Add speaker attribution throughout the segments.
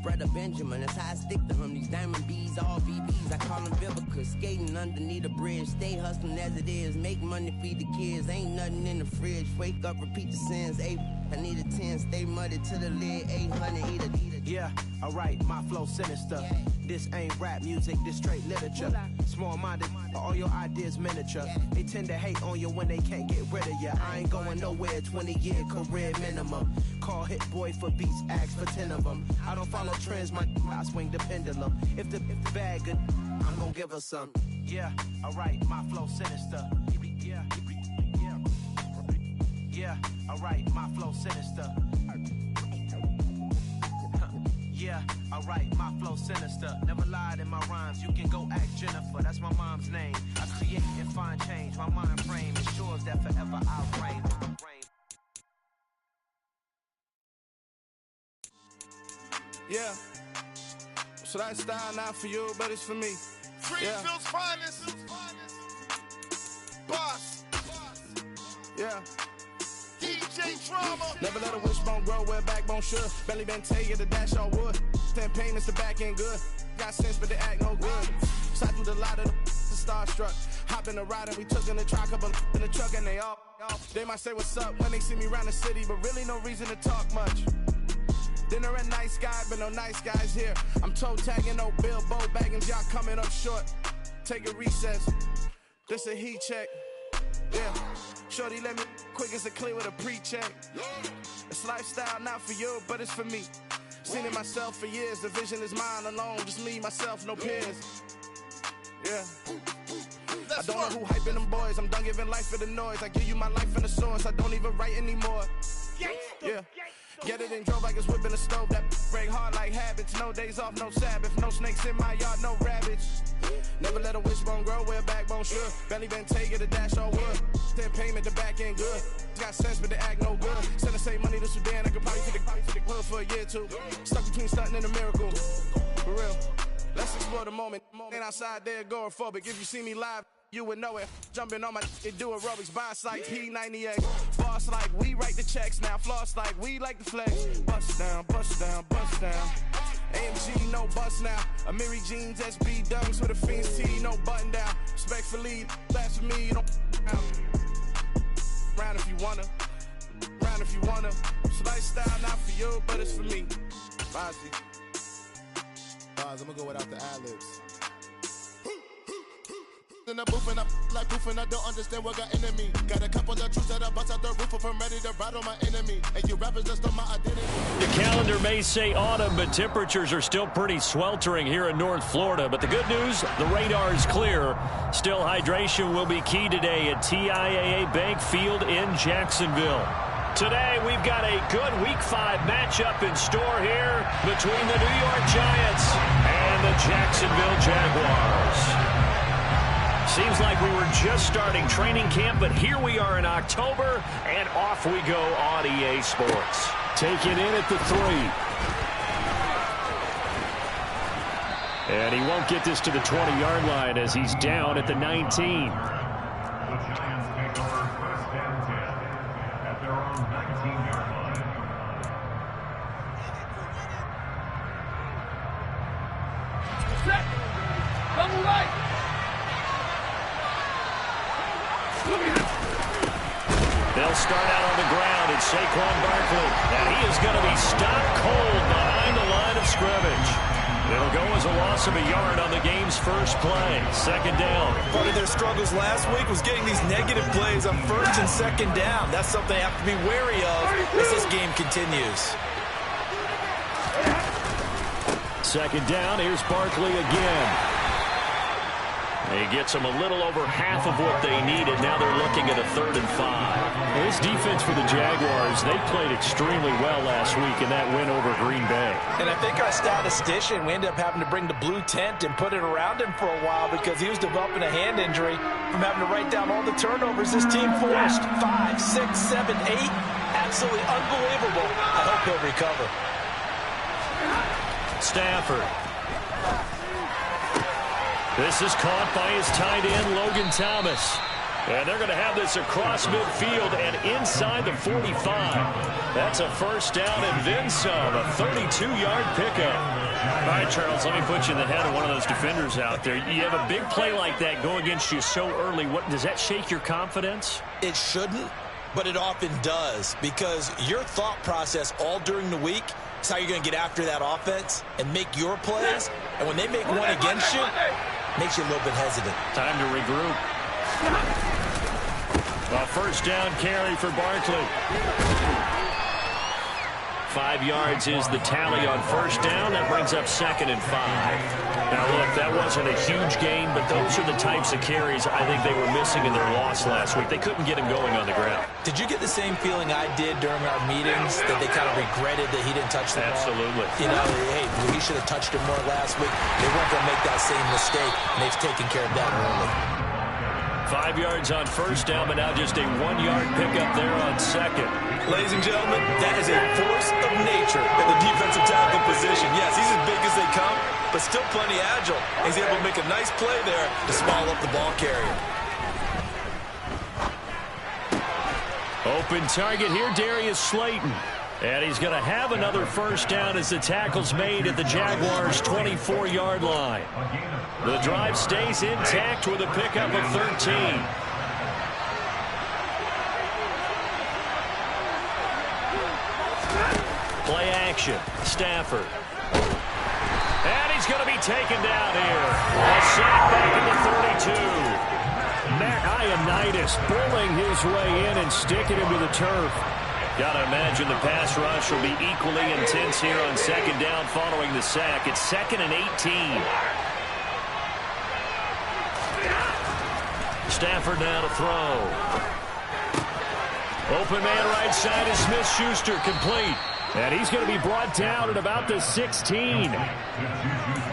Speaker 1: brother Benjamin. That's how I stick to him. These diamond B's, all BBs. I call them Vivica. Skating underneath the bridge. Stay hustling as it is. Make money, feed the kids. Ain't nothing in the fridge. Wake up, repeat the sins. I need a 10. Stay muddy to the lid. 800, eat a.
Speaker 2: Yeah, alright, my flow sinister. Yeah. This ain't rap music, this straight literature. Small-minded, all your ideas miniature. They tend to hate on you when they can't get rid of you. I ain't going nowhere, 20-year career minimum. Call Hit Boy for beats, ask for 10 of them. I don't follow trends, I swing the pendulum. If the bag good, I'm gonna give her some. Yeah, alright, my flow sinister. Yeah, alright, my flow sinister. Yeah, alright, my flow sinister. Never lied in my rhymes, you can go ask Jennifer, that's my mom's name. I create and find change, my mind frame ensures that forever I'll reign.
Speaker 3: Yeah, so that style not for you, but it's for me.
Speaker 4: Greenfield's finest. Boss.
Speaker 3: Yeah.
Speaker 4: DJ Drama.
Speaker 3: Never let a wishbone grow where a backbone should. Belly been tell you the dash all wood. 10 payments, the back end good. Got sense, but they act no good. Side through the lot of the starstruck. Hop in the ride and we took in the truck, couple in the truck and they all. They might say what's up when they see me around the city, but really no reason to talk much. Dinner a nice guy, but no nice guys here. I'm toe tagging, no Bilbo Baggins, y'all coming up short. Take a recess. This a heat check. Yeah. Shorty let me quick as a clear with a pre-check. It's lifestyle not for you, but it's for me. Seen it myself for years. The vision is mine alone. Just me, myself, no peers. Yeah. I don't know who hyping them boys. I'm done giving life for the noise. I give you my life in the source. I don't even write anymore. Yeah. Get it and drove like it's whipping the stove. That break hard like habits. No days off, no Sabbath. No snakes in my yard, no rabbits. Never let a wishbone grow where a backbone should. Belly been take it, the dash all wood. 10 payment, the back end good. Got sense, but they act no good. Send the same money to Sudan. I could probably take the club for a year or two. Stuck between stunting and a miracle. For real. Let's explore the moment. Ain't outside there agoraphobic. If you see me live, you would know it. Jumping on my it do aerobics, buy sites, P98. Boss like we write the checks now. Floss like we like the flex. Bust down, bust down, bust down. AMG, no bust now. Amiri jeans, SB dunks with a Fiends T, no button down. Respectfully, that's for me, you don't round if you wanna. Round if you wanna. So lifestyle not for you, but it's for me. Bozzy.
Speaker 4: Boz, I'm gonna go without the ad-libs. In the booth and I like proof and I don't understand what got into me. Got a couple of troops that I bust out the roof if I'm ready to ride on my enemy. And you rappers just on my identity.
Speaker 5: The calendar may say autumn, but temperatures are still pretty sweltering here in North Florida. But the good news, the radar is clear. Still, hydration will be key today at TIAA Bank Field in Jacksonville. Today, we've got a good Week 5 matchup in store here between the New York Giants and the Jacksonville Jaguars. Seems like we were just starting training camp, but here we are in October, and off we go on EA Sports. Taken in at the 3. And he won't get this to the 20-yard line as he's down at the 19.
Speaker 6: Double right.
Speaker 5: They'll start out on the ground, and Saquon Barkley, and he is going to be stopped cold behind the line of scrimmage. It'll go as a loss of a yard on the game's first play. Second down.
Speaker 7: Part of their struggles last week was getting these negative plays on first and second down. That's something they have to be wary of as this game continues.
Speaker 5: Second down, here's Barkley again. He gets them a little over half of what they needed. Now they're looking at a 3rd and 5.
Speaker 6: This defense for the Jaguars, they played extremely well last week in that win over Green Bay.
Speaker 7: And I think our statistician, we ended up having to bring the blue tent and put it around him for a while because he was developing a hand injury from having to write down all the turnovers this team forced. 5, 6, 7, 8. Absolutely unbelievable. I hope he'll recover.
Speaker 5: Stafford. This is caught by his tight end, Logan Thomas. And they're going to have this across midfield and inside the 45. That's a first down and then some, a 32-yard pickup. All right, Charles, let me put you in the head of one of those defenders out there. You have a big play like that go against you so early. What does that shake your confidence?
Speaker 7: It shouldn't, but it often does, because your thought process all during the week is how you're going to get after that offense and make your plays. And when they make one against you, it makes you a little bit hesitant.
Speaker 5: Time to regroup. A first down carry for Barkley. 5 yards is the tally on first down. That brings up 2nd and 5. Now, look, that wasn't a huge gain, but those are the types of carries I think they were missing in their loss last week. They couldn't get him going on the ground.
Speaker 7: Did you get the same feeling I did during our meetings, that they kind of regretted that he didn't touch the ball?
Speaker 5: Absolutely.
Speaker 7: You know, hey, he should have touched it more last week. They weren't going to make that same mistake, and they've taken care of that early.
Speaker 5: 5 yards on first down, but now just a 1-yard pickup there on second.
Speaker 7: Ladies and gentlemen, that is a force of nature at the defensive tackle position. Yes, he's as big as they come, but still plenty agile. He's able to make a nice play there to small up the ball carrier.
Speaker 5: Open target here, Darius Slayton. And he's going to have another first down as the tackle's made at the Jaguars' 24-yard line. The drive stays intact with a pickup of 13. Play action. Stafford. And he's going to be taken down here. A sack back at the 32. Matt Ioannidis pulling his way in and sticking him to the turf. Got to imagine the pass rush will be equally intense here on second down following the sack. It's 2nd and 18. Stafford now to throw. Open man right side is Smith-Schuster, complete. And he's going to be brought down at about the 16.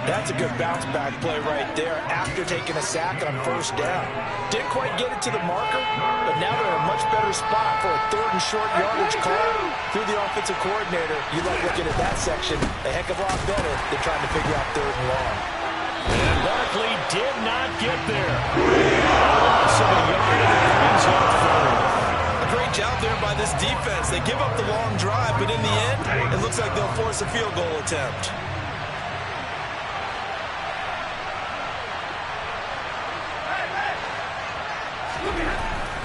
Speaker 7: That's a good bounce-back play right there after taking a sack on first down. Didn't quite get it to the marker, but now they're in a much better spot for a 3rd and short yardage call. Through the offensive coordinator, you like looking at that section a heck of a lot better than trying to figure out 3rd and long.
Speaker 5: And Barkley did not get there. A loss of a yard and it brings up 3rd.
Speaker 7: A great job there by this defense. They give up the long drive, but in the end, it looks like they'll force a field goal attempt.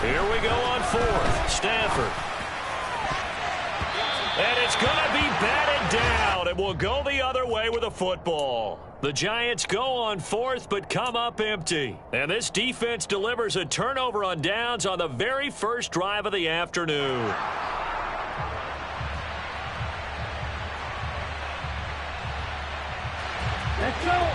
Speaker 5: Here we go on 4th. Stafford. And it's going to be batted down. It will go the other way with a football. The Giants go on 4th, but come up empty. And this defense delivers a turnover on downs on the very first drive of the afternoon.
Speaker 8: Let's go.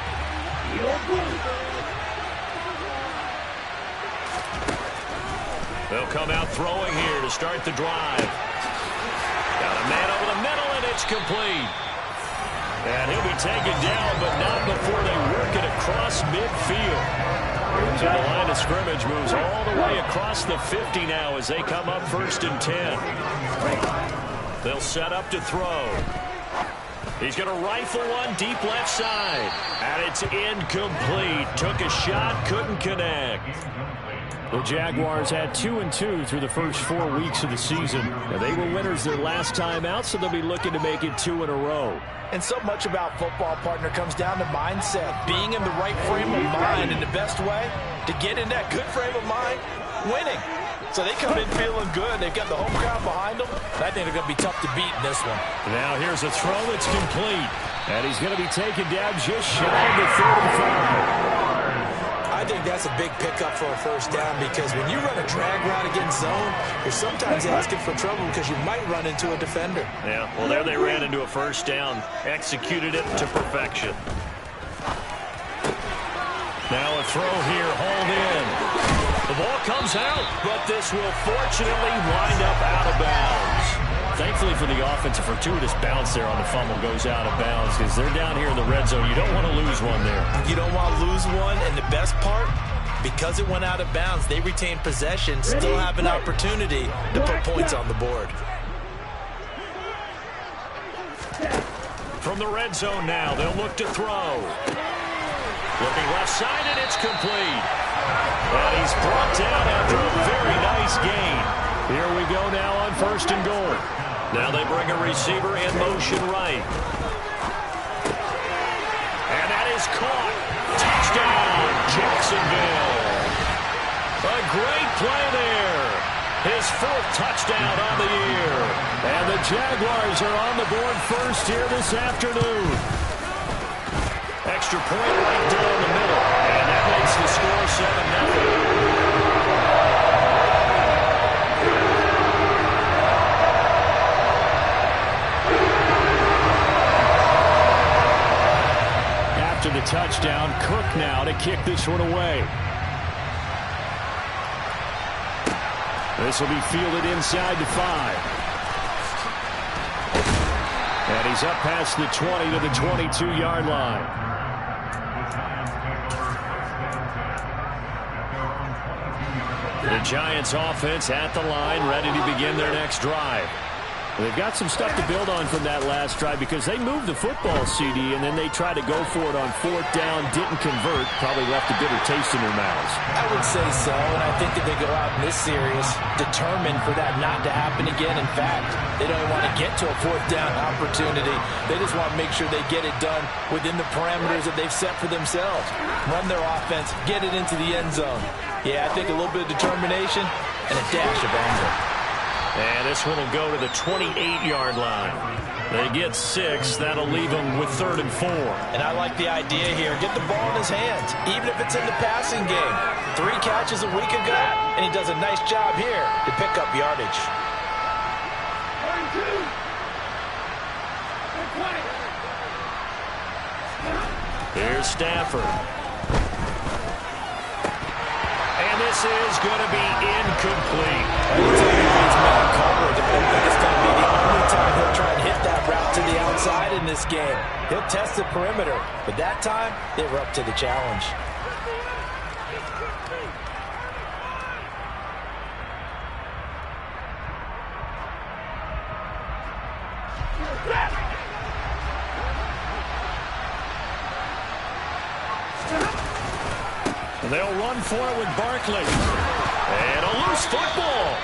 Speaker 5: They'll come out throwing here to start the drive. Got a man over the middle, and it's complete. And he'll be taken down, but not before they work it across midfield. So the line of scrimmage moves all the way across the 50 now as they come up 1st and 10. They'll set up to throw. He's going to rifle one deep left side. And it's incomplete. Took a shot, couldn't connect.
Speaker 6: The Jaguars had 2-2 through the first 4 weeks of the season. And they were winners their last time out, so they'll be looking to make it 2 in a row.
Speaker 7: And so much about football, partner, comes down to mindset. Being in the right frame of mind, and the best way to get in that good frame of mind, winning. So they come in feeling good. They've got the home crowd behind them. I think they're going to be tough to beat in this one.
Speaker 5: Now here's a throw that's complete. And he's going to be taken down just shy of the 35.
Speaker 7: I think that's a big pickup for a first down, because when you run a drag route against zone, you're sometimes asking for trouble because you might run into a defender.
Speaker 5: Yeah, well, there they ran into a first down. Executed it to perfection. Now a throw here, hauled in. The ball comes out, but this will fortunately wind up out of bounds. Thankfully for the offense, a fortuitous bounce there on the fumble goes out of bounds because they're down here in the red zone. You don't want to lose one there.
Speaker 7: You don't want to lose one, and the best part, because it went out of bounds, they retain possession, still have an opportunity to put points on the board.
Speaker 5: From the red zone now, they'll look to throw. Looking left side, and it's complete. And he's brought down after a very nice gain. Here we go now on 1st and goal. Now they bring a receiver in motion right. And that is caught. Touchdown, Jacksonville. A great play there. His 4th touchdown on the year. And the Jaguars are on the board first here this afternoon. Extra point right down the middle. And that makes the score 7-0. After the touchdown, Cook now to kick this one away. This will be fielded inside the 5. And he's up past the 20 to the 22-yard line. The Giants offense at the line, ready to begin their next drive. They've got some stuff to build on from that last drive because they moved the football, CD, and then they tried to go for it on 4th down, didn't convert, probably left a bitter taste in their mouths.
Speaker 7: I would say so, and I think that they go out in this series determined for that not to happen again. In fact, they don't even want to get to a 4th down opportunity. They just want to make sure they get it done within the parameters that they've set for themselves. Run their offense, get it into the end zone. Yeah, I think a little bit of determination and a dash of anger.
Speaker 5: And this one will go to the 28-yard line. They get 6. That'll leave them with 3rd and 4.
Speaker 7: And I like the idea here. Get the ball in his hands, even if it's in the passing game. 3 catches a week ago, and he does a nice job here to pick up yardage.
Speaker 5: Here's Stafford. And this is going to be incomplete.
Speaker 7: I think it's going to be the only time he'll try and hit that route to the outside in this game. He'll test the perimeter, but that time they were up to the challenge.
Speaker 5: They'll run for it with Barkley. And a loose football.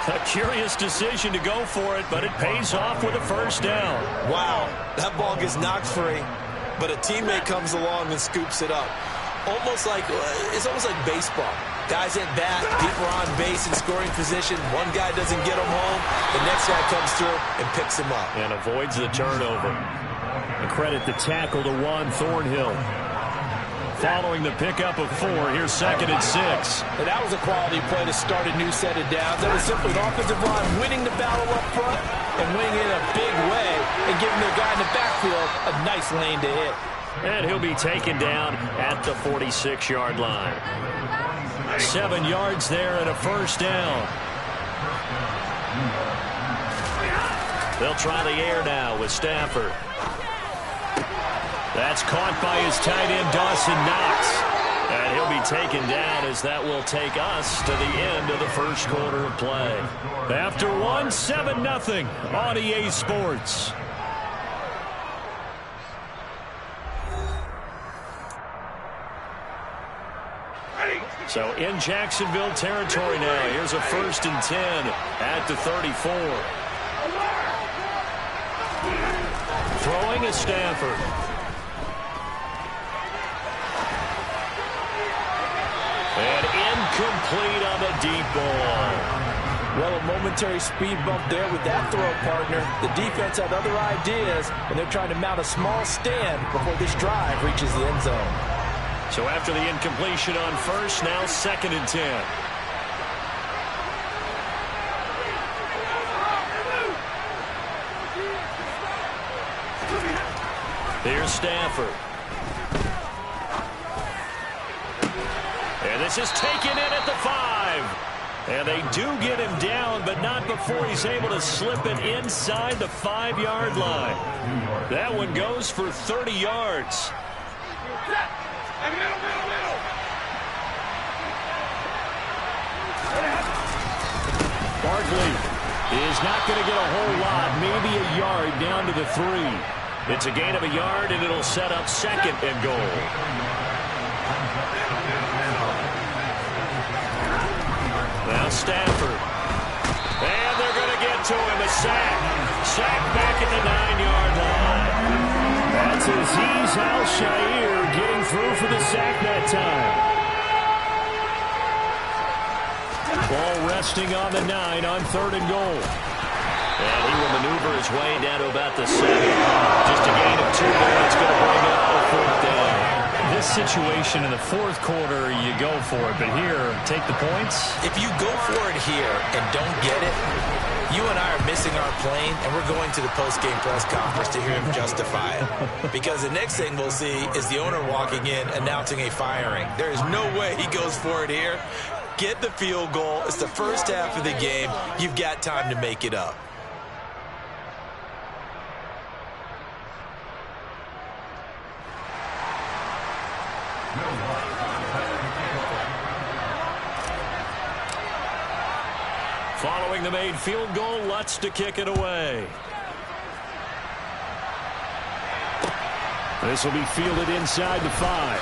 Speaker 5: A curious decision to go for it, but it pays off with a 1st down.
Speaker 8: Wow, that ball gets knocked free, but a teammate comes along and scoops it up. It's almost like baseball. Guys at bat, people are on base in scoring position. One guy doesn't get him home, the next guy comes through and picks him up.
Speaker 5: And avoids the turnover. And credit the tackle to Juan Thornhill. Following the pickup of 4, here's 2nd and 6.
Speaker 7: And that was a quality play to start a new set of downs. That was simply an offensive line winning the battle up front and winning in a big way and giving their guy in the backfield a nice lane to hit.
Speaker 5: And he'll be taken down at the 46-yard line. 7 yards there and a 1st down. They'll try the air now with Stafford. That's caught by his tight end, Dawson Knox. And he'll be taken down as that will take us to the end of the 1st quarter of play. After 1, 7-0 on EA Sports. So in Jacksonville territory now. Here's a 1st and 10 at the 34. Throwing is Stafford. And incomplete on the deep ball.
Speaker 7: Well, a momentary speed bump there with that throw, partner. The defense had other ideas, and they're trying to mount a small stand before this drive reaches the end zone.
Speaker 5: So after the incompletion on 1st, now 2nd and 10. Here's Stafford. And this is taken in at the 5. And they do get him down, but not before he's able to slip it inside the 5-yard line. That one goes for 30 yards. Barkley is not going to get a whole lot, maybe a yard down to the 3. It's a gain of a yard, and it'll set up 2nd and goal. Now Stafford. And they're going to get to him. A sack. Sack back at the 9-yard line. That's Azeez Al-Shaair getting through for the sack that time. Ball resting on the 9 on 3rd and goal. And he will maneuver his way down to about the 7. Just a gain of 2 more. It's going to bring up a 4th down. This situation in the 4th quarter, you go for it. But here, take the points.
Speaker 7: If you go for it here and don't get it, you and I are missing our plane, and we're going to the post-game press conference to hear him justify it. Because the next thing we'll see is the owner walking in announcing a firing. There is no way he goes for it here. Get the field goal. It's the first half of the game. You've got time to make it up.
Speaker 5: Following the made field goal, Lutz to kick it away. This will be fielded inside the 5.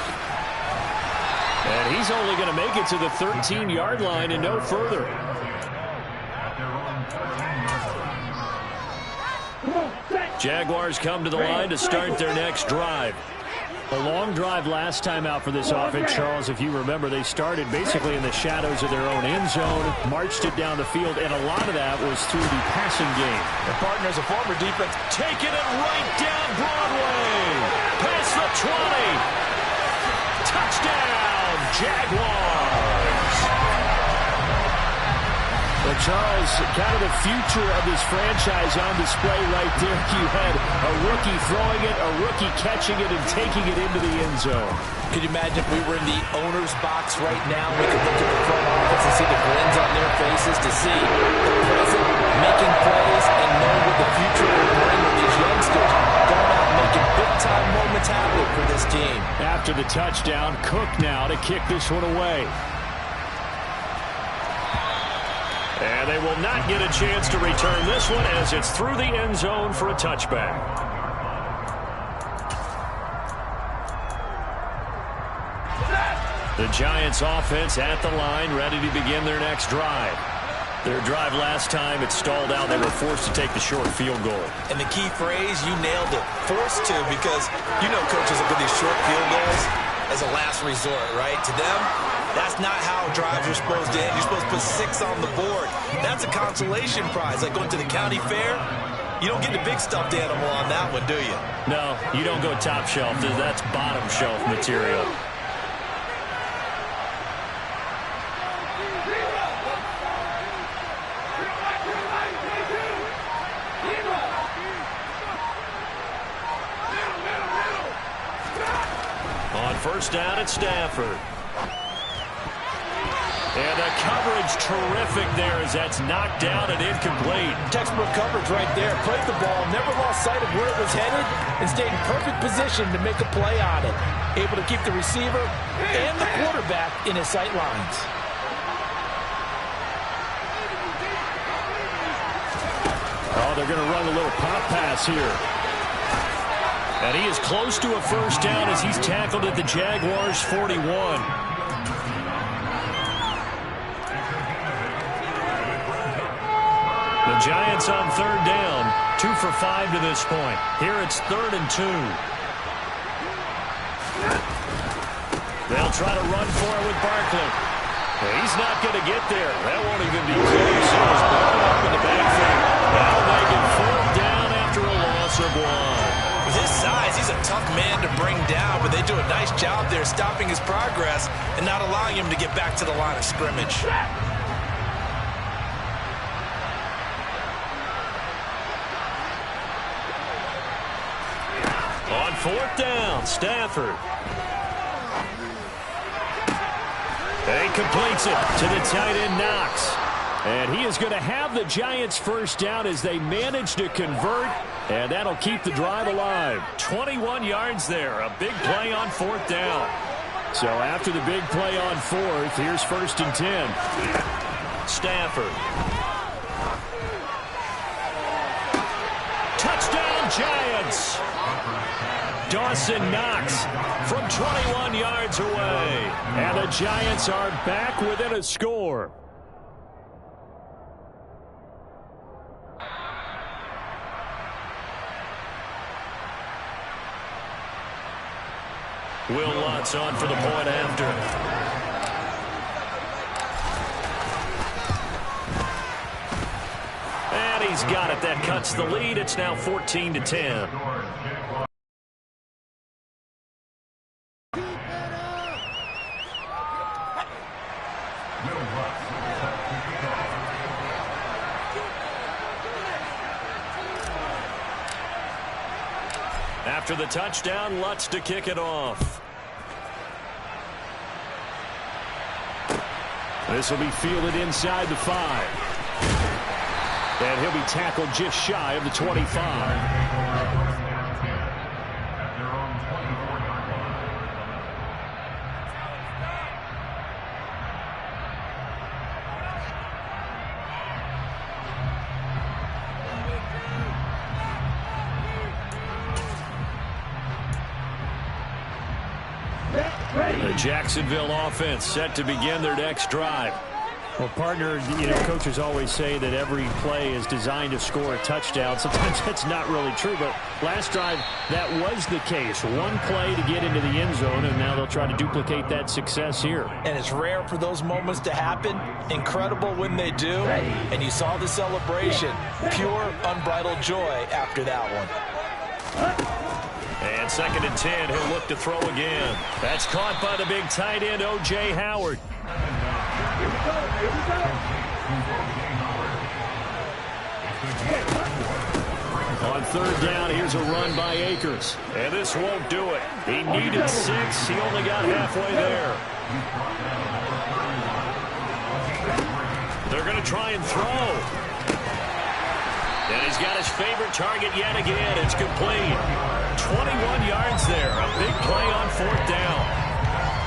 Speaker 5: And he's only going to make it to the 13-yard line and no further. Jaguars come to the line to start their next drive. A long drive last time out for this offense, Charles. If you remember, they started basically in the shadows of their own end zone, marched it down the field, and a lot of that was through the passing game.
Speaker 7: The partners, a former defense,
Speaker 5: taking it right down Broadway. Past the 20. Touchdown, Jaguars. Well, Charles, kind of the future of this franchise on display right there. You had a rookie throwing it, a rookie catching it, and taking it into the end zone.
Speaker 7: Could you imagine if we were in the owner's box right now? We could look at the front office and see the grins on their faces to see the present making plays and know what the future will bring with these youngsters going out and making big-time moments happen for this team.
Speaker 5: After the touchdown, Cook now to kick this one away. And they will not get a chance to return this one as it's through the end zone for a touchback. The Giants offense at the line, ready to begin their next drive. Their drive last time, it stalled out. They were forced to take the short field goal.
Speaker 7: And the key phrase, you nailed it, forced to, because you know coaches look at these short field goals as a last resort, right? To them, that's not how drives are supposed to end. You're supposed to put 6 on the board. That's a consolation prize, like going to the county fair. You don't get the big stuffed animal on that one, do you?
Speaker 5: No, you don't go top shelf. That's bottom shelf material. On first down at Stafford. And the coverage terrific there as that's knocked down and incomplete.
Speaker 7: Textbook coverage right there. Played the ball, never lost sight of where it was headed, and stayed in perfect position to make a play on it. Able to keep the receiver and the quarterback in his sight lines.
Speaker 5: Oh, they're going to run a little pop pass here. And he is close to a first down as he's tackled at the Jaguars' 41. The Giants on third down, 2 for 5 to this point. Here it's 3rd and 2. They'll try to run for it with Barkley. He's not going to get there. That won't even be close. He was brought up in the backfield. That'll make it 4th down after a loss of 1.
Speaker 7: With his size, he's a tough man to bring down, but they do a nice job there stopping his progress and not allowing him to get back to the line of scrimmage.
Speaker 5: On 4th down, Stafford. And he completes it to the tight end, Knox. And he is going to have the Giants first down as they manage to convert, and that'll keep the drive alive. 21 yards there, a big play on 4th down. So after the big play on 4th, here's 1st and 10. Stafford. Touchdown, Giants. Dawson Knox from 21 yards away. And the Giants are back within a score. Will Lutz on for the point after. And he's got it. That cuts the lead. It's now 14-10. After the touchdown, Lutz to kick it off. This will be fielded inside the 5. And he'll be tackled just shy of the 25. The Jacksonville offense set to begin their next drive.
Speaker 6: Well, partner, coaches always say that every play is designed to score a touchdown. Sometimes that's not really true, but last drive, that was the case. One play to get into the end zone, and now they'll try to duplicate that success here.
Speaker 7: And it's rare for those moments to happen. Incredible when they do. And you saw the celebration. Pure, unbridled joy after that one.
Speaker 5: And 2nd and 10, he'll look to throw again. That's caught by the big tight end, O.J. Howard. On 3rd down, here's a run by Akers. And this won't do it. He needed 6. He only got halfway there. They're going to try and throw. And he's got his favorite target yet again. It's complete. 21 yards there. A big play on 4th down.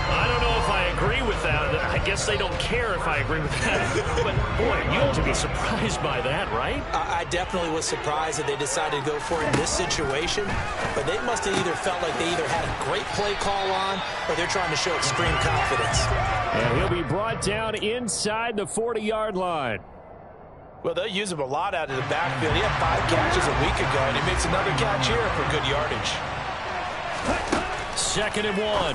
Speaker 5: I don't know if I agree with that. I guess they don't care if I agree with that. But, boy, you have to be surprised by that, right?
Speaker 7: I definitely was surprised that they decided to go for it in this situation. But they must have either felt like they either had a great play call on or they're trying to show extreme confidence.
Speaker 6: And he'll be brought down inside the 40-yard line.
Speaker 7: Well, they'll use him a lot out of the backfield. He had 5 catches a week ago, and he makes another catch here for good yardage.
Speaker 5: 2nd and 1.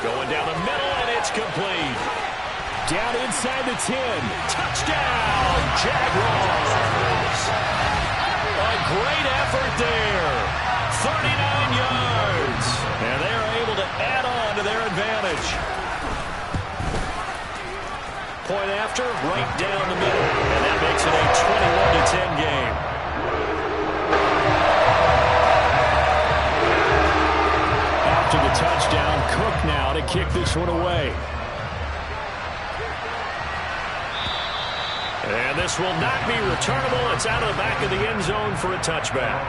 Speaker 5: Going down the middle, and it's complete.
Speaker 6: Down inside the 10.
Speaker 5: Touchdown, Jaguars. A great effort there. 39 yards. And they're able to add on to their advantage. Point after, right down the middle. And that makes it a 21-10 game.
Speaker 6: After the touchdown, Cook now to kick this one away.
Speaker 5: And this will not be returnable. It's out of the back of the end zone for a touchback.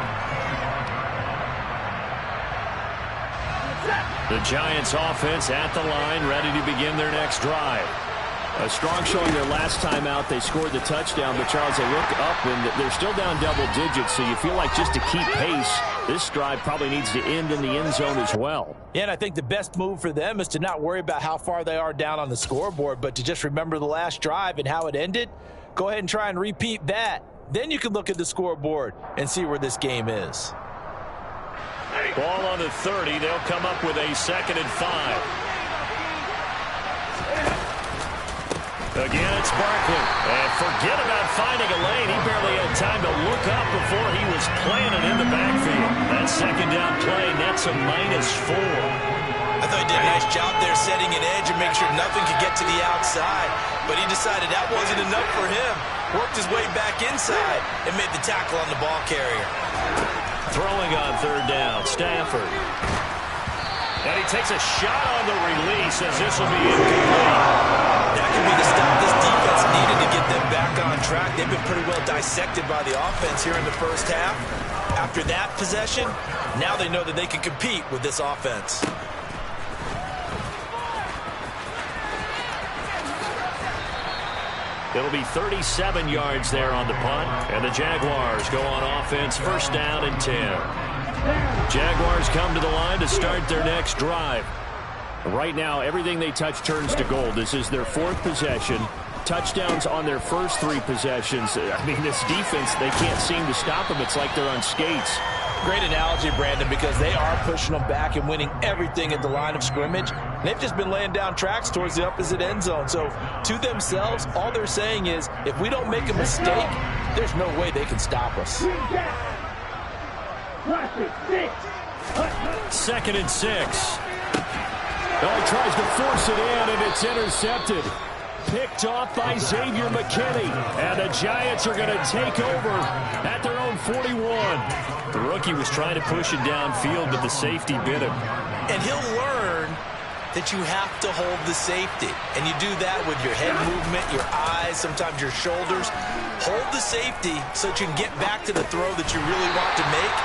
Speaker 5: The Giants offense at the line, ready to begin their next drive. A strong showing their last time out. They scored the touchdown, but Charles, they look up and they're still down double digits, so you feel like just to keep pace, this drive probably needs to end in the end zone as well.
Speaker 7: Yeah, and I think the best move for them is to not worry about how far they are down on the scoreboard, but to just remember the last drive and how it ended. Go ahead and try and repeat that. Then you can look at the scoreboard and see where this game is.
Speaker 5: Ball on the 30. They'll come up with a 2nd and 5. Again, it's Barkley. And forget about finding a lane. He barely had time to look up before he was planted in the backfield. That 2nd down play nets a -4.
Speaker 7: I thought he did a nice job there setting an edge and make sure nothing could get to the outside. But he decided that wasn't enough for him. Worked his way back inside and made the tackle on the ball carrier.
Speaker 5: Throwing on 3rd down, Stafford. And he takes a shot on the release as this will be incomplete.
Speaker 7: That could be the stop this defense needed to get them back on track. They've been pretty well dissected by the offense here in the first half. After that possession, now they know that they can compete with this offense.
Speaker 5: It'll be 37 yards there on the punt, and the Jaguars go on offense, 1st down and 10. Jaguars come to the line to start their next drive. Right now, everything they touch turns to gold. This is their 4th possession. Touchdowns on their first 3 possessions. I mean, this defense, they can't seem to stop them. It's like they're on skates.
Speaker 7: Great analogy, Brandon, because they are pushing them back and winning everything at the line of scrimmage. They've just been laying down tracks towards the opposite end zone. So to themselves, all they're saying is, if we don't make a mistake, there's no way they can stop us.
Speaker 5: 2nd and 6. Oh, he tries to force it in, and it's intercepted. Picked off by Xavier McKinney. And the Giants are going to take over at their own 41. The rookie was trying to push it downfield, but the safety bit him.
Speaker 7: And he'll learn that you have to hold the safety. And you do that with your head movement, your eyes, sometimes your shoulders. Hold the safety so that you can get back to the throw that you really want to make.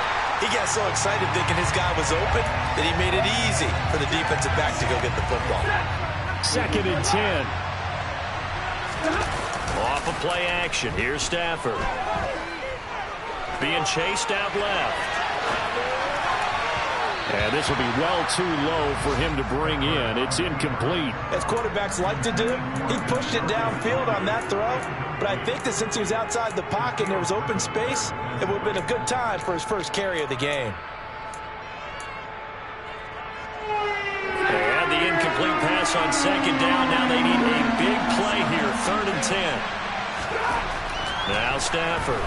Speaker 7: He got so excited thinking his guy was open that he made it easy for the defensive back to go get the football.
Speaker 5: 2nd and 10. Off of play action. Here's Stafford. Being chased out left. And this will be well too low for him to bring in. It's incomplete.
Speaker 7: As quarterbacks like to do, he pushed it downfield on that throw. But I think that since he was outside the pocket and there was open space, it would have been a good time for his first carry of the game.
Speaker 5: They had the incomplete pass on 2nd down. Now they need a big play here. 3rd and 10. Now Stafford.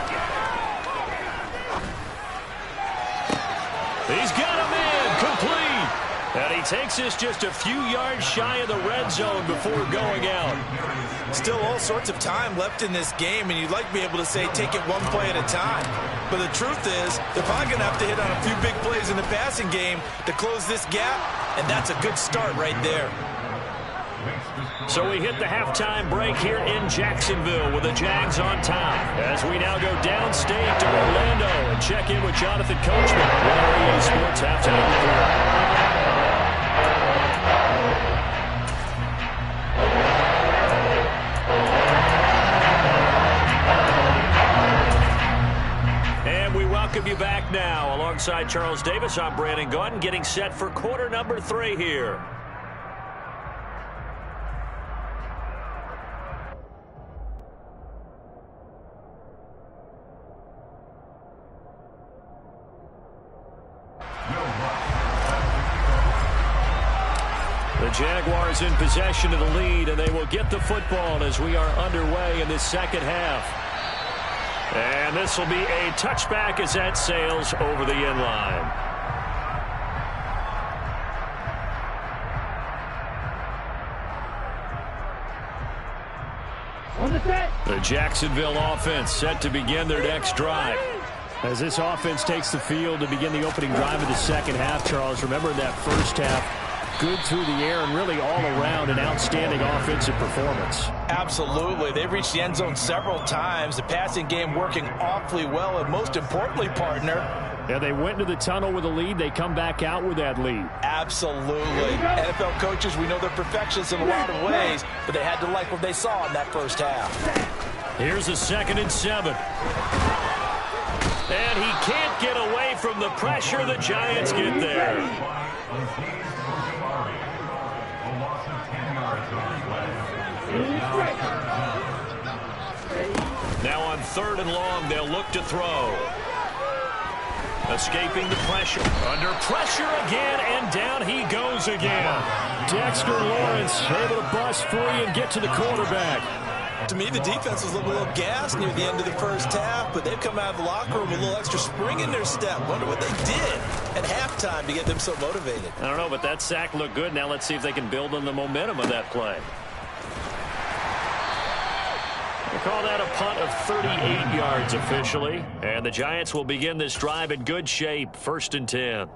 Speaker 5: He's got him in. Complete. And he takes this just a few yards shy of the red zone before going out.
Speaker 7: Still all sorts of time left in this game, and you'd like to be able to say take it one play at a time. But the truth is, they're probably going to have to hit on a few big plays in the passing game to close this gap, and that's a good start right there.
Speaker 5: So we hit the halftime break here in Jacksonville with the Jags on top. As we now go downstate to Orlando and check in with Jonathan Coachman with our EA Sports halftime report. Welcome you back now. Alongside Charles Davis, I'm Brandon Gaudin, getting set for quarter number 3 here. The Jaguars in possession of the lead, and they will get the football as we are underway in this second half. And this will be a touchback as that sails over the end line. The Jacksonville offense set to begin their next drive. As this offense takes the field to begin the opening drive of the second half, Charles, remember that first half, good through the air and really all around an outstanding offensive performance.
Speaker 7: Absolutely. They've reached the end zone several times. The passing game working awfully well, and most importantly, partner,
Speaker 5: yeah, they went into the tunnel with a lead. They come back out with that lead.
Speaker 7: Absolutely. NFL coaches, we know they're perfectionists in a lot of ways, but they had to like what they saw in that first half.
Speaker 5: Here's a 2nd and 7. And he can't get away from the pressure. The Giants get there. Now on 3rd and long, they'll look to throw. Escaping the pressure. Under pressure again, and down he goes again. Dexter Lawrence able to bust free and get to the quarterback.
Speaker 7: To me, the defense was looking a little gassed near the end of the first half, but they've come out of the locker room with a little extra spring in their step. Wonder what they did at halftime to get them so motivated.
Speaker 5: I don't know, but that sack looked good. Now let's see if they can build on the momentum of that play. They call that a punt of 38 yards officially. And the Giants will begin this drive in good shape. 1st and 10.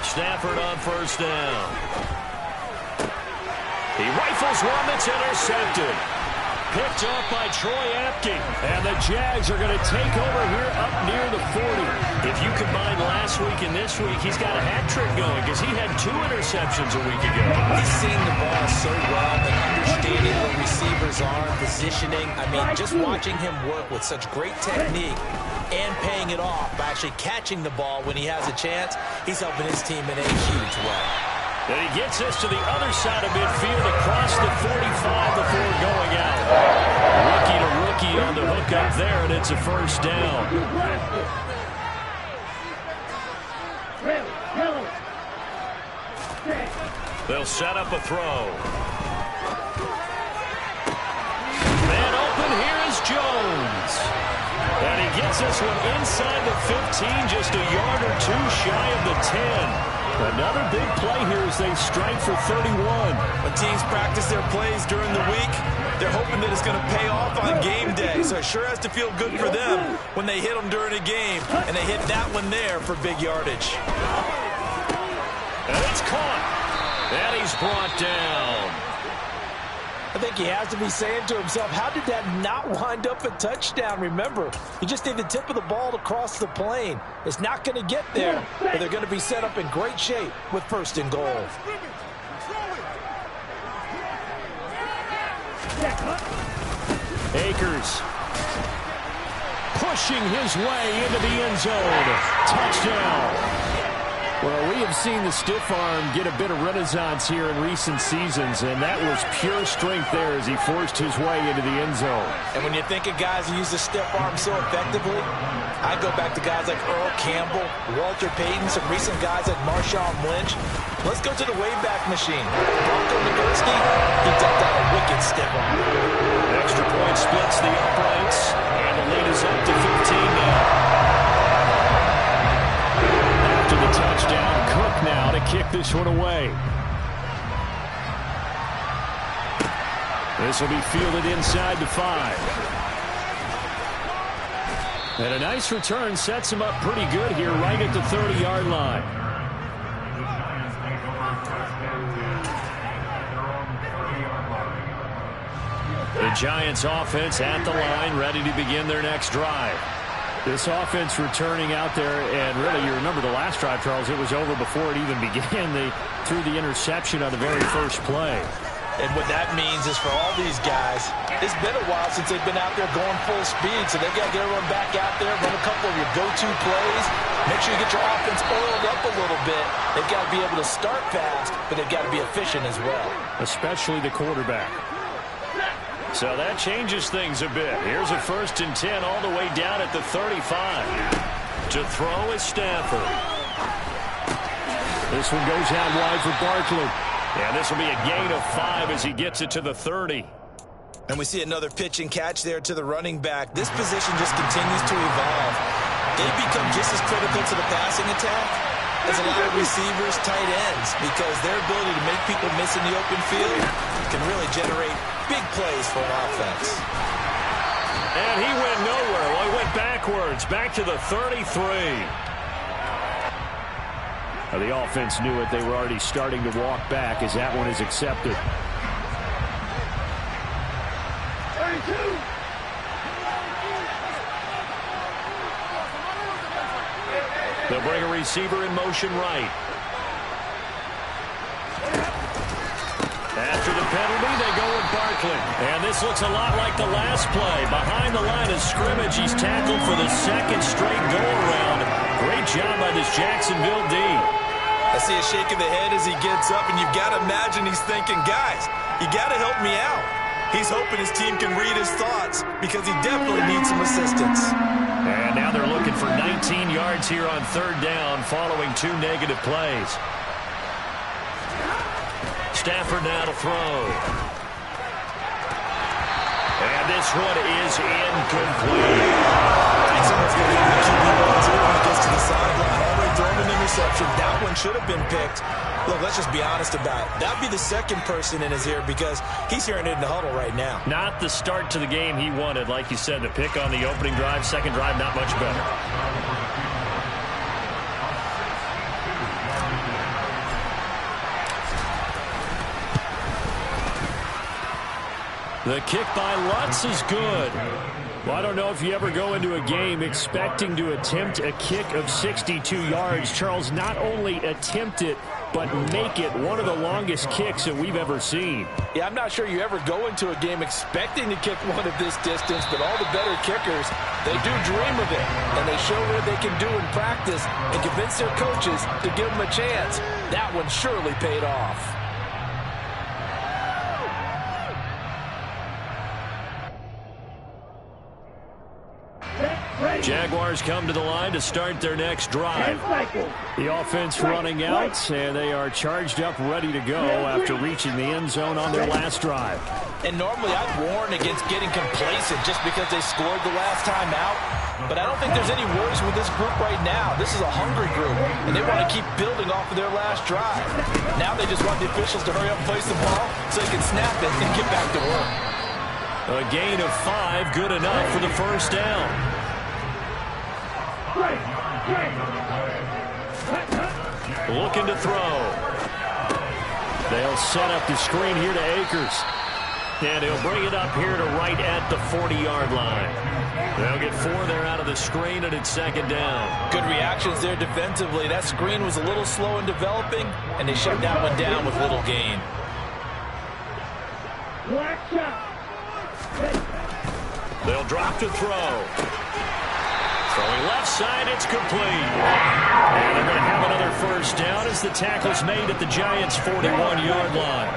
Speaker 5: Stafford on 1st down. He rifles one that's intercepted. Picked off by Troy Apke. And the Jags are going to take over here up near the 40. If you combine last week and this week, he's got a hat trick going because he had 2 interceptions a week ago.
Speaker 7: He's seen the ball so well and understanding where receivers are, positioning. I mean, just watching him work with such great technique and paying it off by actually catching the ball when he has a chance, he's helping his team in a huge way.
Speaker 5: And he gets this to the other side of midfield across the 45 before going out. Rookie to rookie on the hook up there, and it's a first down. They'll set up a throw. Man open, here is Jones. And he gets this one inside the 15, just a yard or two shy of the 10. Another big play here as they strike for 31.
Speaker 8: When teams practice their plays during the week, they're hoping that it's going to pay off on game day. So it sure has to feel good for them when they hit them during a game. And they hit that one there for big yardage.
Speaker 5: And it's caught. And he's brought down.
Speaker 7: I think he has to be saying to himself, how did that not wind up a touchdown? Remember, you just need the tip of the ball to cross the plane. It's not going to get there, but they're going to be set up in great shape with first and goal.
Speaker 5: Akers pushing his way into the end zone. Touchdown. Well, we have seen the stiff arm get a bit of renaissance here in recent seasons, and that was pure strength there as he forced his way into the end zone.
Speaker 7: And when you think of guys who use the stiff arm so effectively, I go back to guys like Earl Campbell, Walter Payton, some recent guys like Marshawn Lynch. Let's go to the Wayback Machine. Bronco Nagurski, he decked out a wicked stiff arm.
Speaker 5: Extra point splits the uprights, and the lead is up to 15 now. After the touchdown, Cook now to kick this one away. This will be fielded inside the 5. And a nice return sets him up pretty good here right at the 30-yard line. The Giants offense at the line, ready to begin their next drive. This offense returning out there, and really, you remember the last drive, Charles, it was over before it even began. They threw the interception on the very first play.
Speaker 7: And what that means is for all these guys, it's been a while since they've been out there going full speed, so they've got to get everyone back out there, run a couple of your go-to plays, make sure you get your offense oiled up a little bit. They've got to be able to start fast, but they've got to be efficient as well.
Speaker 5: Especially the quarterback. So that changes things a bit. Here's a 1st and 10 all the way down at the 35. To throw is Stafford. This one goes out wide for Barkley. And this will be a gain of 5 as he gets it to the 30.
Speaker 8: And we see another pitch and catch there to the running back. This position just continues to evolve. They become just as critical to the passing attack as a lot of receivers, tight ends, because their ability to make people miss in the open field can really generate big plays for an offense.
Speaker 5: And he went nowhere. Well, he went backwards, back to the 33. Now, the offense knew it. They were already starting to walk back as that one is accepted.
Speaker 9: 32.
Speaker 5: They'll bring a receiver in motion right. After the penalty, they go with Barkley. And this looks a lot like the last play. Behind the line of scrimmage, he's tackled for the 2nd straight go-around. Great job by this Jacksonville D.
Speaker 8: I see a shake of the head as he gets up, and you've got to imagine he's thinking, guys, you got to help me out. He's hoping his team can read his thoughts because he definitely needs some assistance.
Speaker 5: And now they're looking for 19 yards here on 3rd down following 2 negative plays. Stafford now to throw. And this one is incomplete.
Speaker 8: Someone's going to get the QB ball too when it gets to the sideline. Already thrown an interception. That one should have been picked. Look, let's just be honest about it. That'd be the 2nd person in his ear because he's hearing it in the huddle right now.
Speaker 5: Not the start to the game he wanted. Like you said, the pick on the opening drive, 2nd drive, not much better. The kick by Lutz is good. Well, I don't know if you ever go into a game expecting to attempt a kick of 62 yards. Charles, not only attempt it,
Speaker 6: but make it one of the longest kicks that we've ever seen.
Speaker 7: Yeah, I'm not sure you ever go into a game expecting to kick one of this distance, but all the better kickers, they do dream of it, and they show what they can do in practice and convince their coaches to give them a chance. That one surely paid off.
Speaker 5: Jaguars come to the line to start their next drive. The offense running out, and they are charged up, ready to go after reaching the end zone on their last drive.
Speaker 7: And normally I'd warn against getting complacent just because they scored the last time out. But I don't think there's any worries with this group right now. This is a hungry group, and they want to keep building off of their last drive. Now they just want the officials to hurry up and place the ball so they can snap it and get back to work.
Speaker 5: A gain of 5, good enough for the first down. Looking to throw. They'll set up the screen here to Akers. And he'll bring it up here to right at the 40-yard line. They'll get 4 there out of the screen, and it's second down.
Speaker 7: Good reactions there defensively. That screen was a little slow in developing, and they shut that one down with little gain.
Speaker 5: They'll drop to throw. Throwing left side, it's complete. And they're going to have another first down as the tackle's made at the Giants' 41-yard line.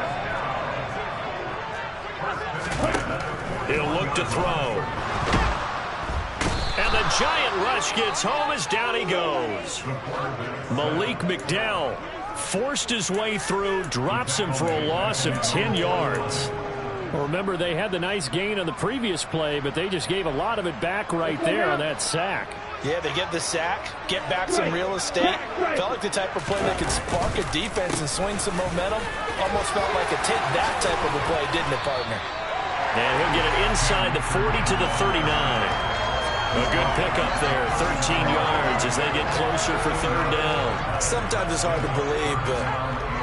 Speaker 5: He'll look to throw. And the Giant rush gets home as down he goes. Malik McDowell forced his way through, drops him for a loss of 10 yards.
Speaker 6: Well, remember, they had the nice gain on the previous play, but they just gave a lot of it back right there on that sack.
Speaker 7: Yeah, they get the sack, get back some real estate. Felt like the type of play that could spark a defense and swing some momentum. Almost felt like a take that type of a play, didn't it, partner?
Speaker 5: And he'll get it inside the 40 to the 39. A good pickup there, 13 yards as they get closer for third down.
Speaker 8: Sometimes it's hard to believe, but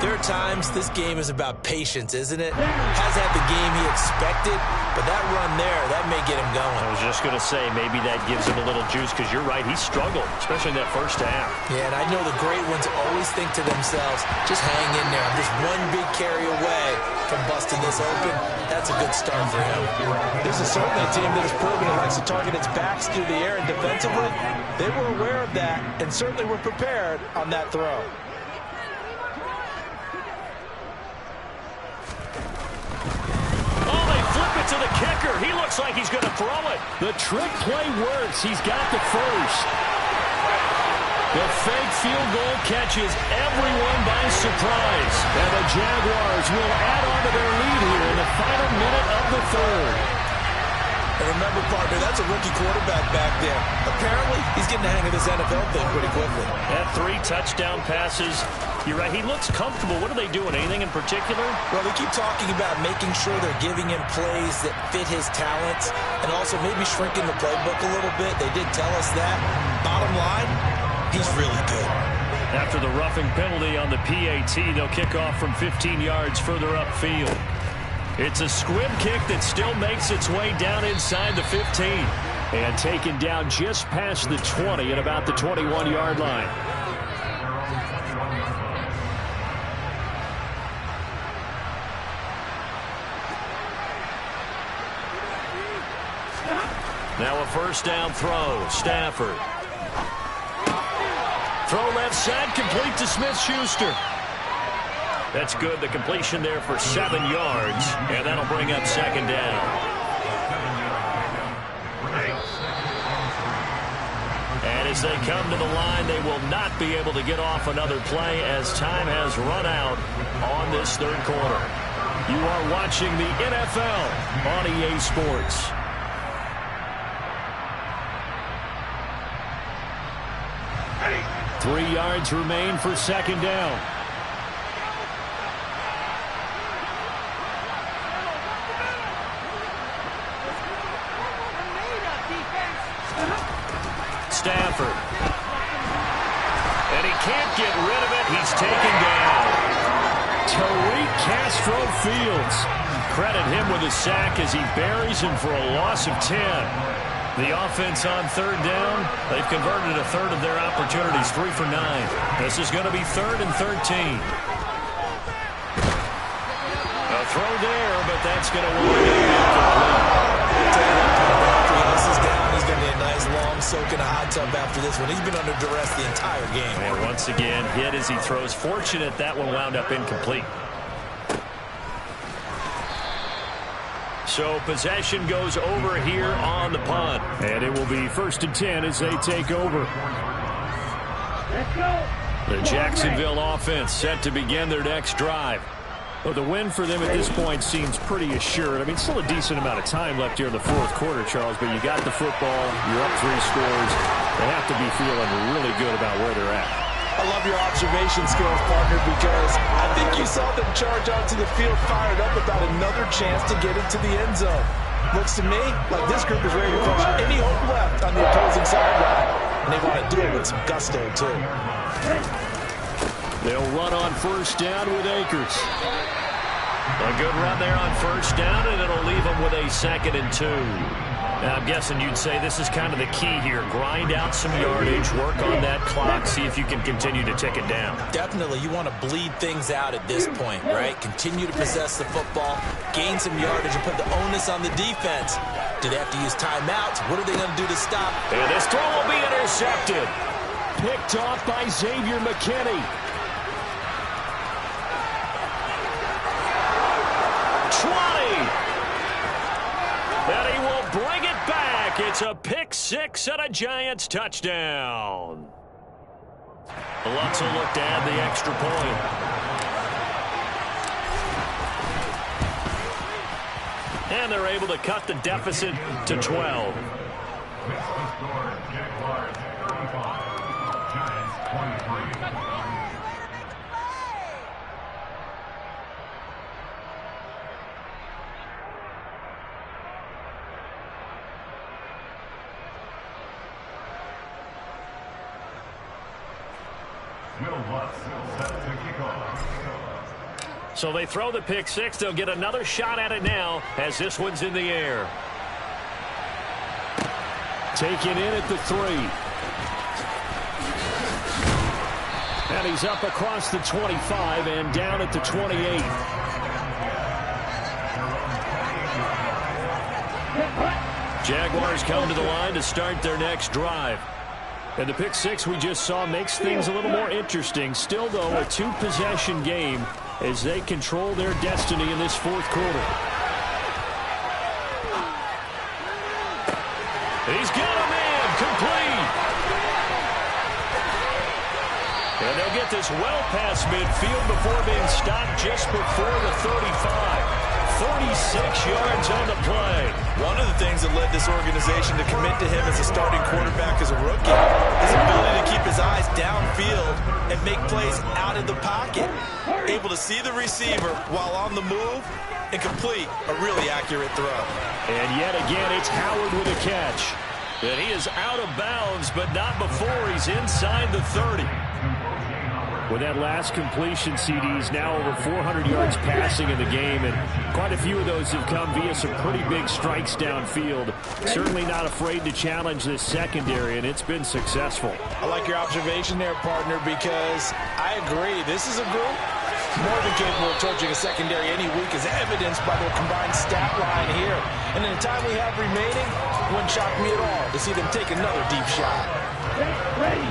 Speaker 8: there are times this game is about patience, isn't it? Hasn't had the game he expected, but that run there, that may get him going.
Speaker 5: I was just going to say, maybe that gives him a little juice, because you're right, he struggled, especially in that first half.
Speaker 8: Yeah, and I know the great ones always think to themselves, just hang in there. I'm just one big carry away from busting this open. That's a good start for him.
Speaker 7: This is certainly a team that has proven it likes to target its backs through the air, and defensively, they were aware of that and certainly were prepared on that throw.
Speaker 5: To the kicker. He looks like he's going to throw it.
Speaker 6: The trick play works. He's got the first.
Speaker 5: The fake field goal catches everyone by surprise.
Speaker 6: And the Jaguars will add on to their lead here in the final minute of the third.
Speaker 8: And remember, partner, that's a rookie quarterback back there. Apparently, he's getting the hang of this NFL thing pretty quickly.
Speaker 5: Had 3 touchdown passes. You're right, he looks comfortable. What are they doing? Anything in particular?
Speaker 8: Well, they keep talking about making sure they're giving him plays that fit his talents and also maybe shrinking the playbook a little bit. They did tell us that. Bottom line, he's really good.
Speaker 5: After the roughing penalty on the PAT, they'll kick off from 15 yards further upfield. It's a squib kick that still makes its way down inside the 15. And taken down just past the 20 at about the 21-yard line. Now a first down throw. Stafford. Throw left side, complete to Smith-Schuster. That's good. The completion there for 7 yards. And that'll bring up second down. And as they come to the line, they will not be able to get off another play as time has run out on this third quarter. You are watching the NFL on EA Sports.
Speaker 6: Three yards remain for second down.
Speaker 5: Stafford. And he can't get rid of it. He's taken down.
Speaker 6: Tariq Castro-Fields.
Speaker 5: Credit him with a sack as he buries him for a loss of 10. The offense on third down, they've converted a third of their opportunities, 3 for 9. This is going to be 3rd and 13. A throw there, but that's going to wind up incomplete.
Speaker 8: This is down. He's going to need a nice long soak in a hot tub after this one. He's been under duress the entire game.
Speaker 5: And once again, hit as he throws. Fortunate that one wound up incomplete. So possession goes over here on the punt.
Speaker 6: And it will be 1st and 10 as they take over.
Speaker 9: Let's go.
Speaker 5: The Jacksonville offense set to begin their next drive.
Speaker 6: Well, the win for them at this point seems pretty assured. I mean, still a decent amount of time left here in the 4th quarter, Charles, but you got the football, you're up 3 scores. They have to be feeling really good about where they're at.
Speaker 7: I love your observation skills, partner, because I think you saw them charge onto the field fired up about another chance to get into the end zone. Looks to me like this group is ready to crush any hope left on the opposing sideline. And they want to do it with some gusto, too.
Speaker 6: They'll run on 1st down with Akers.
Speaker 5: A good run there on 1st down, and it'll leave them with a 2nd and 2. Now, I'm guessing you'd say this is kind of the key here. Grind out some yardage, work on that clock, see if you can continue to tick it down.
Speaker 8: Definitely, you want to bleed things out at this point, right? Continue to possess the football, gain some yardage, and put the onus on the defense. Do they have to use timeouts? What are they going to do to stop?
Speaker 5: And this throw will be intercepted.
Speaker 6: Picked off by Xavier McKinney.
Speaker 5: 20. And he will bring it back. It's a pick 6 and a Giants touchdown. Lutz will look to add the extra point. And they're able to cut the deficit to 12. So they throw the pick 6. They'll get another shot at it now as this one's in the air.
Speaker 6: Taken in at the 3. And he's up across the 25 and down at the 28.
Speaker 5: Jaguars come to the line to start their next drive.
Speaker 6: And the pick 6 we just saw makes things a little more interesting. Still, though, a 2-possession game as they control their destiny in this 4th quarter.
Speaker 5: He's got a man complete. And they'll get this well past midfield before being stopped just before the 35. 36 yards on the play.
Speaker 8: One of the things that led this organization to commit to him as a starting quarterback as a rookie, his ability to keep his eyes downfield and make plays out of the pocket. Able to see the receiver while on the move and complete a really accurate throw.
Speaker 6: And yet again, it's Howard with a catch.
Speaker 5: And he is out of bounds, but not before he's inside the 30.
Speaker 6: With that last completion, CD's now over 400 yards passing in the game, and quite a few of those have come via some pretty big strikes downfield. Certainly not afraid to challenge this secondary, and it's been successful.
Speaker 7: I like your observation there, partner, because I agree. This is a group more than capable of torching a secondary any week, as evidenced by their combined stat line here. And in the time we have remaining, it wouldn't shock me at all to see them take another deep shot.
Speaker 9: Ready.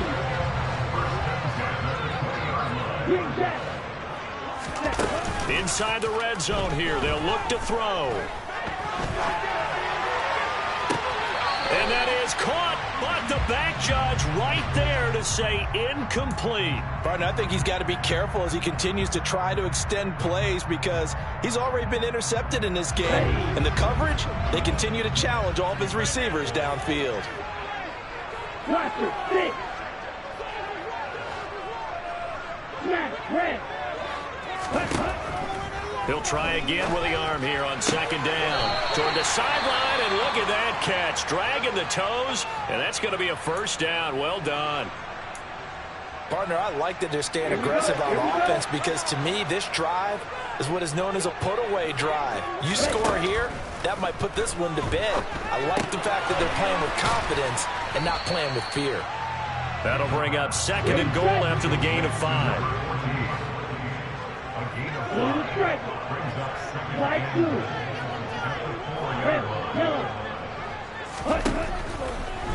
Speaker 5: Inside the red zone here, they'll look to throw. And that is caught, but the back judge right there to say incomplete.
Speaker 7: Partner, I think he's got to be careful as he continues to try to extend plays because he's already been intercepted in this game. And the coverage, they continue to challenge all of his receivers downfield.
Speaker 9: Watch it, 6. Smash, red.
Speaker 5: He'll try again with the arm here on 2nd down. Toward the sideline, and look at that catch. Dragging the toes, and that's going to be a 1st down. Well done.
Speaker 7: Partner, I like that they're staying aggressive on offense because to me, this drive is what is known as a put-away drive. You score here, that might put this one to bed. I like the fact that they're playing with confidence and not playing with fear.
Speaker 5: That'll bring up 2nd and goal after the gain of 5.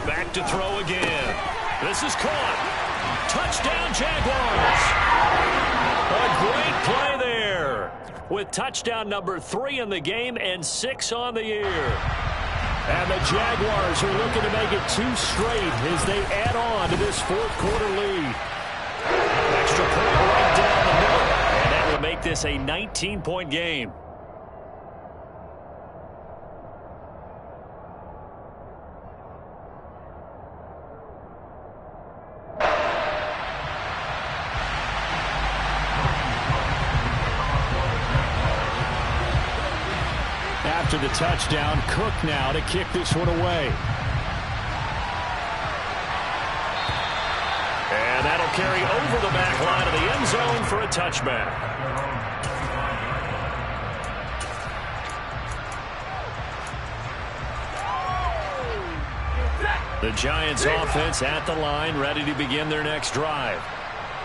Speaker 5: Back to throw again. This is caught. Touchdown, Jaguars. A great play there with touchdown number 3 in the game and 6 on the year. And the Jaguars are looking to make it 2 straight as they add on to this 4th quarter lead. Extra point right down the middle. And that will make this a 19-point game. After the touchdown, Cook now to kick this one away. And that'll carry over the back line of the end zone for a touchback. The Giants offense at the line, ready to begin their next drive.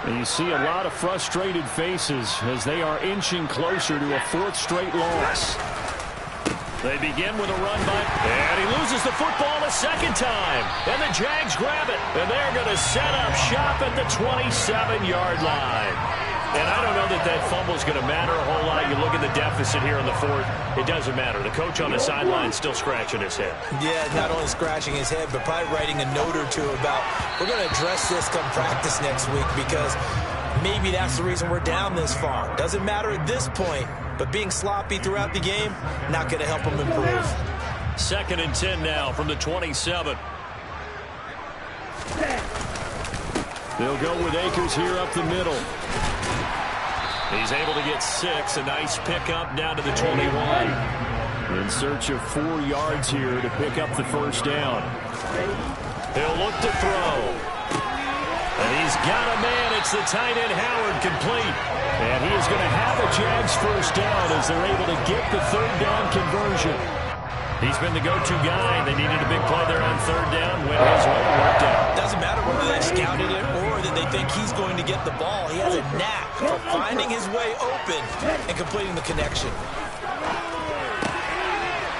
Speaker 5: And you see a lot of frustrated faces as they are inching closer to a 4th straight loss. They begin with a run by, and he loses the football a second time. And the Jags grab it, and they're going to set up shop at the 27-yard line. And I don't know that that fumble is going to matter a whole lot. You look at the deficit here in the 4th, it doesn't matter. The coach on the sideline is still scratching his head. Yeah, not only scratching his head, but probably writing a note or two about, we're going to address this come practice next week because maybe that's the reason we're down this far. Doesn't matter at this point. But being sloppy throughout the game, not going to help them improve. 2nd and 10 now from the 27. They'll go with Akers here up the middle. He's able to get 6. A nice pickup down to the 21. In search of 4 yards here to pick up the first down. He'll look to throw. And he's got a man. It's the tight end Howard complete. And he is going to have a Jags first down as they're able to get the 3rd down conversion. He's been the go-to guy. They needed a big play there on 3rd down. Went his way, worked out. Doesn't matter whether they scouted it or that they think he's going to get the ball. He has a knack for finding his way open and completing the connection.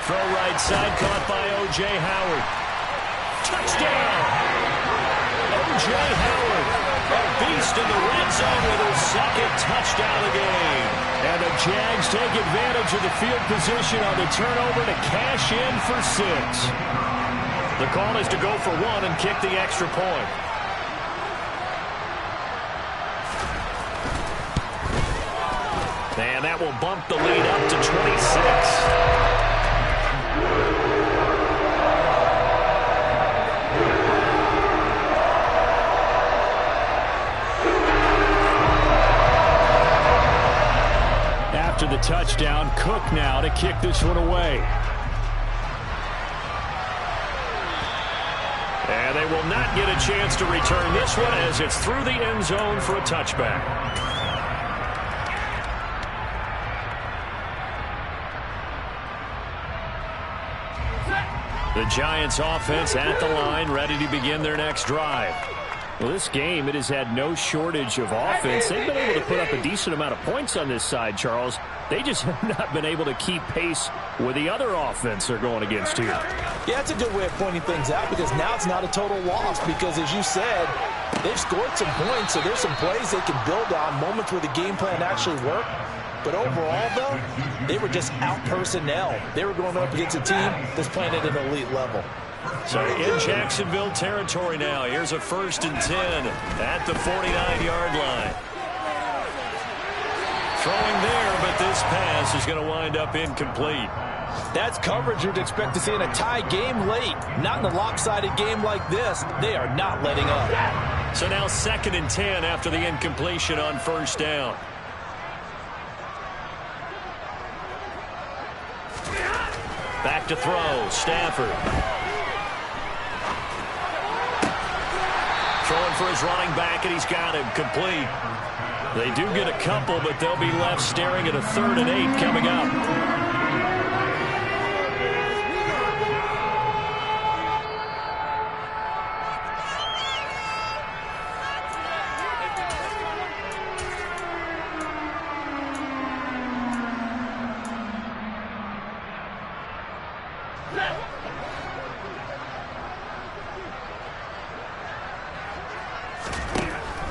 Speaker 5: Throw right side, caught by O.J. Howard. Touchdown! O.J. Howard, a beast in the red zone with his 2nd touchdown of the game. And the Jags take advantage of the field position on the turnover to cash in for 6. The call is to go for 1 and kick the extra point. And that will bump the lead up to 26. After the touchdown, Cook now to kick this one away. And they will not get a chance to return this one as it's through the end zone for a touchback. The Giants offense at the line, ready to begin their next drive. Well, this game, it has had no shortage of offense. They've been able to put up a decent amount of points on this side, Charles. They just have not been able to keep pace with the other offense they're going against here. Yeah, that's a good way of pointing things out because now it's not a total loss because, as you said, they've scored some points, so there's some plays they can build on, moments where the game plan actually worked. But overall, though, they were just out-personnel. They were going up against a team that's playing at an elite level. So in Jacksonville territory now. Here's a 1st and 10 at the 49-yard line. Throwing there, but this pass is going to wind up incomplete. That's coverage you'd expect to see in a tie game late. Not in a lopsided game like this. They are not letting up. So now 2nd and 10 after the incompletion on 1st down. Back to throw, Stafford. Throwing for his running back, and he's got him complete. They do get a couple, but they'll be left staring at a 3rd and 8 coming up.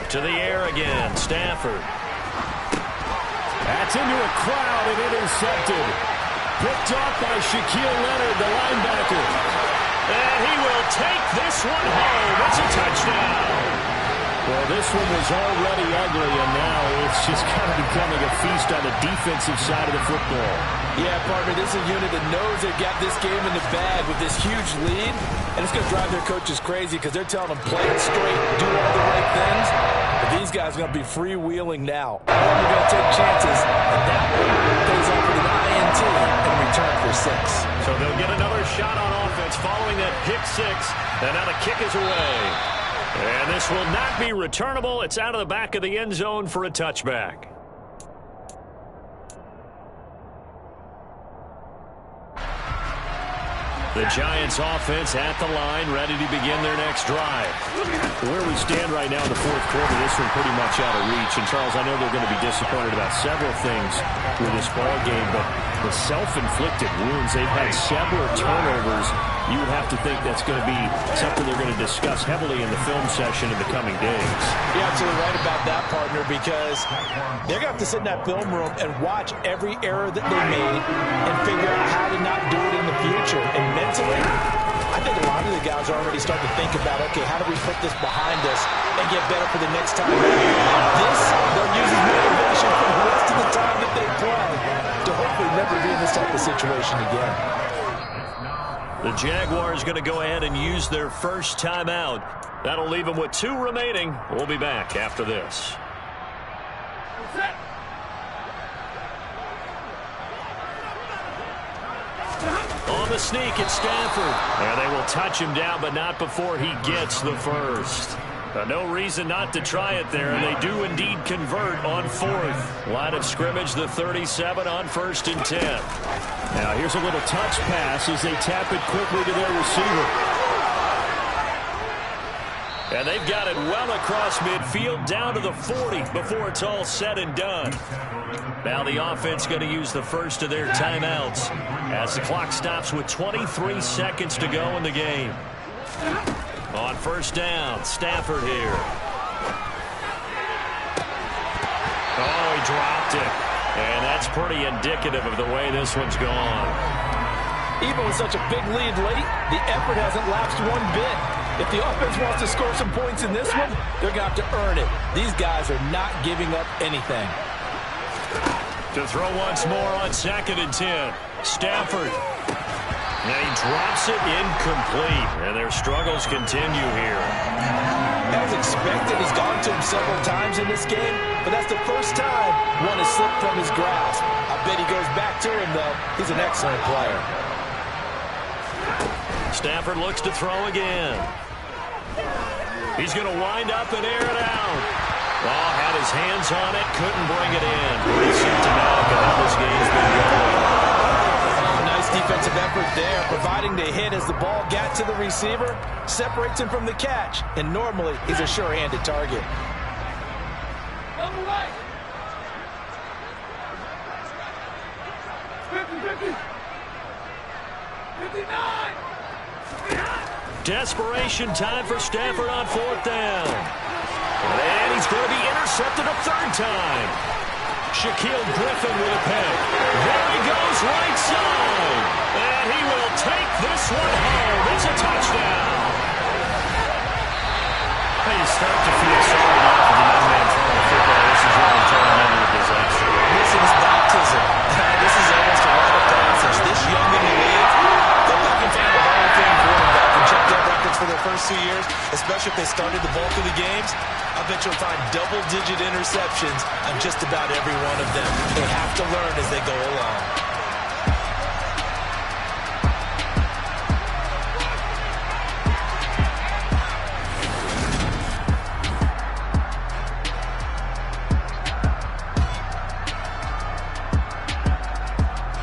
Speaker 5: To the air again, Stafford.
Speaker 6: That's into a crowd and intercepted. Picked off by Shaquille Leonard, the linebacker.
Speaker 5: And he will take this one home. It's a touchdown.
Speaker 6: Well, this one was already ugly, and now it's just kind of becoming a feast on the defensive side of the football.
Speaker 7: Yeah, partner, this is a unit that knows they've got this game in the bag with this huge lead, and it's going to drive their coaches crazy because they're telling them play it straight, do all the right things. But these guys are going to be freewheeling now. They're going to take chances, and that one pays off with an INT in return for 6.
Speaker 5: So they'll get another shot on offense following that pick 6, and now the kick is away. And this will not be returnable. It's out of the back of the end zone for a touchback. The Giants offense at the line, ready to begin their next drive.
Speaker 6: Where we stand right now in the fourth quarter, this one pretty much out of reach. And, Charles, I know they're going to be disappointed about several things with this ball game, but the self-inflicted wounds, they've had several turnovers. You would have to think that's going to be something they're going to discuss heavily in the film session in the coming days.
Speaker 7: You're absolutely right about that, partner, because they're going to have to sit in that film room and watch every error that they made and figure out how to not do it in the future. And mentally, I think a lot of the guys are already starting to think about, okay, how do we put this behind us and get better for the next time? This, they'll use as motivation for the rest of the time that they play to hopefully never be in this type of situation again.
Speaker 5: The Jaguars going to go ahead and use their first timeout. That'll leave them with 2 remaining. We'll be back after this. On the sneak, it's Stafford. And they will touch him down, but not before he gets the first. No reason not to try it there, and they do indeed convert on 4th. Line of scrimmage, the 37 on 1st and 10.
Speaker 6: Now here's a little touch pass as they tap it quickly to their receiver.
Speaker 5: And they've got it well across midfield down to the 40 before it's all said and done. Now the offense going to use the first of their timeouts as the clock stops with 23 seconds to go in the game. On 1st down, Stafford here. Oh, he dropped it. And that's pretty indicative of the way this one's gone.
Speaker 7: Even with such a big lead late, the effort hasn't lapsed one bit. If the offense wants to score some points in this one, they're going to have to earn it. These guys are not giving up anything.
Speaker 5: To throw once more on 2nd and 10. Stafford. And he drops it incomplete. And their struggles continue here.
Speaker 7: As expected, he's gone to him several times in this game, but that's the first time one has slipped from his grasp. I bet he goes back to him, though. He's an excellent player.
Speaker 5: Stafford looks to throw again. He's going to wind up and air it out. Oh, had his hands on it, couldn't bring it in. Pretty symptomatic of how this game's been going.
Speaker 7: Nice defensive effort there, providing the hit as the ball got to the receiver, separates him from the catch, and normally he's a sure-handed target.
Speaker 5: Desperation time for Stafford on 4th down. And he's going to be intercepted a 3rd time. Shaquille Griffin with a pick. There he goes right side. And he will take this one home. It's a touchdown. You start to feel sorry now for the young man throwing football. This is really turning into a disaster.
Speaker 8: This is baptism. This is almost a rite of passage. This young in the league, go back and find a Hall of Fame quarterback and check their records for their first 2 years, especially if they started the bulk of the games. I bet you'll find double-digit interceptions on just about every one of them. They have to learn as they go along.